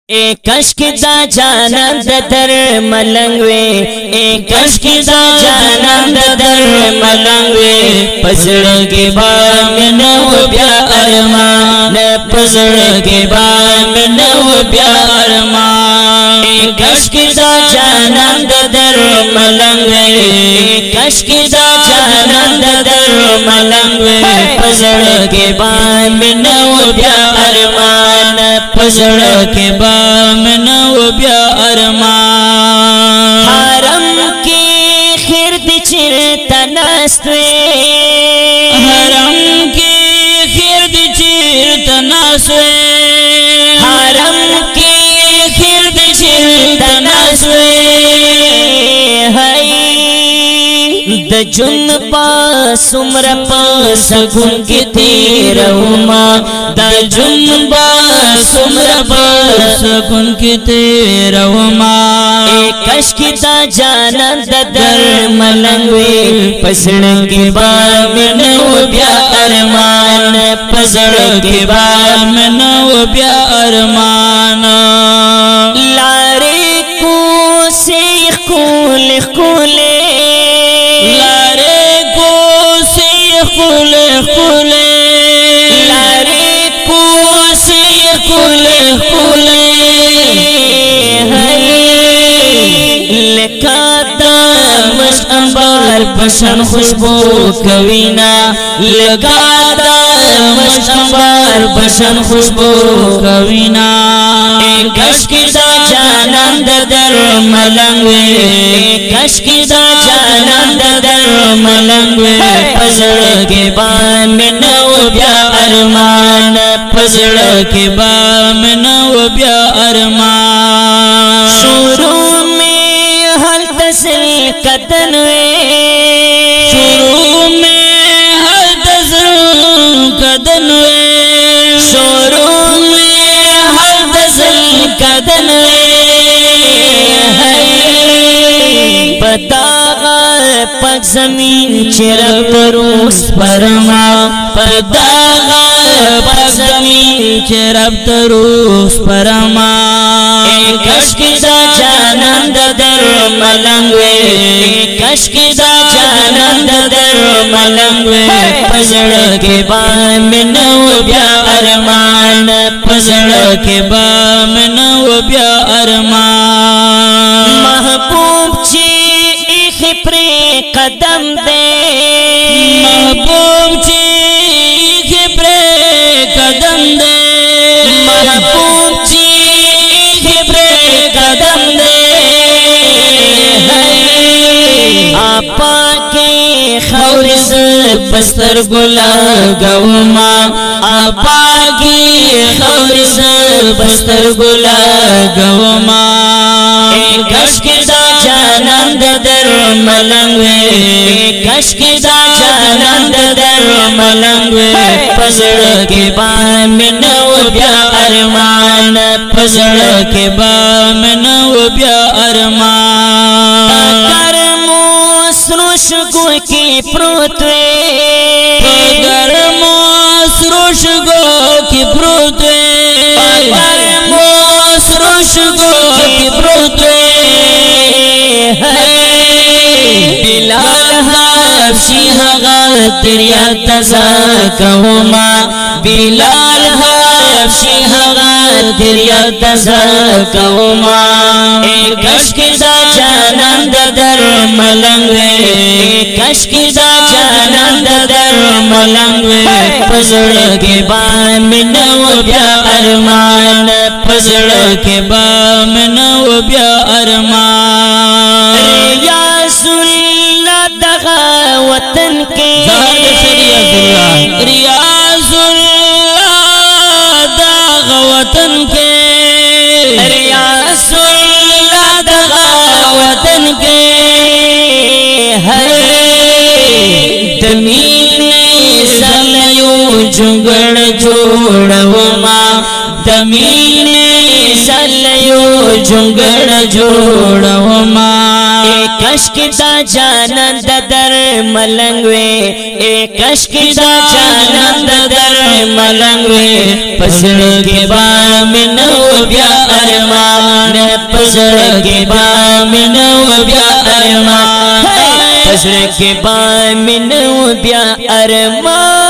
कश्क दा जानम दर मलंगवे कश्क दा जानम दर मलंगवे पसड़ के बाम नव प्यारमान पसड़ के बाम नव प्यारमान कश्क दा जानम दर मलंगवे कश्क दा जानम दर मलंगवे पसड़ के बाम नव प्यारमान पसड़ के बाम नव प्यारमान हरम की खिरद चिरतनस्वे हरम की खिरद चिरतनस्वे हरम की खिरद चिरतनस्वे द जुन पास उम्र पास गुन के तेरहुमा द जुन पास उम्र पास गुन के तेरहुमा कश्क दा जानम दर मलंगवे पसड़ के बाम नव प्यारमान पसड़ के बाम नव प्यारमान लारे को से खुले खुले लारे को से खुले खुले लारे को से खुले खुले लगाता मशअंबर बशन खुशबू कवीना लगाता मशअंबर बशन खुशबू कवीना कश्क दा जानम दर मलंगवे कश्क दा जानम दर मलंगवे पसड़ के बाम नव प्यारमान पसड़ के बाम नव प्यारमान शुरू में हल तसल कदन शुरू में हल तसल कदन शुरू में हल तसल कदन पतागा पग जमीन चिरब तरूस परमा पतागा पग जमीन चिरब तरूस परमा कश्क दा जानम दर मलंगवे कश्क दा जानम दर मलंगवे पसड़ के बाम नव प्यारमान पसड़ के बाम नव प्यारमान महबूब जी प्रे कदम दे महबूब जी प्रे कदम दे महबूब जी प्रे कदम दे आपा के खौरिस बस्तर गुला गौमा आपा की खौरिस बस्तर गुला गौमा कश्क दा जानम दर मलंगवे कश्क दा जानम दर मलंगवे पसड़ के बाम नव प्यारमान पसड़ के बाम नव प्यारमान कर्मो सृष गो की प्रोतवे कर्मो सृष गो की प्रोतवे कर्मो सृष गो की प्रोतवे बिलाल हाफशी हगा तेरिया तजा कहूमा बिलाल हाफशी हगा तेरिया तजा कहूमा कश्क दा जानम दर मलंगवे कश्क दा जानम दर मलंगवे पसड़ के बाम नव प्यारमान पसड़ के बाम नव प्यारमान रियाजुल्लाह दगा वतन के रियाजुल्लाह दगा वतन के रियाजुल्लाह दगा वतन के दमीने सलयो जुगड़ जोड़वमा दमीने सलयो जुगड़ जोड़वमा कश्क दा जानन दर मलंगवे ए कश्क दा जानन दर मलंगवे पसर के बाम नौ ब्या अरमान पसर के बाम नौ ब्या अरमान पसर के बाम नौ ब्या अरमान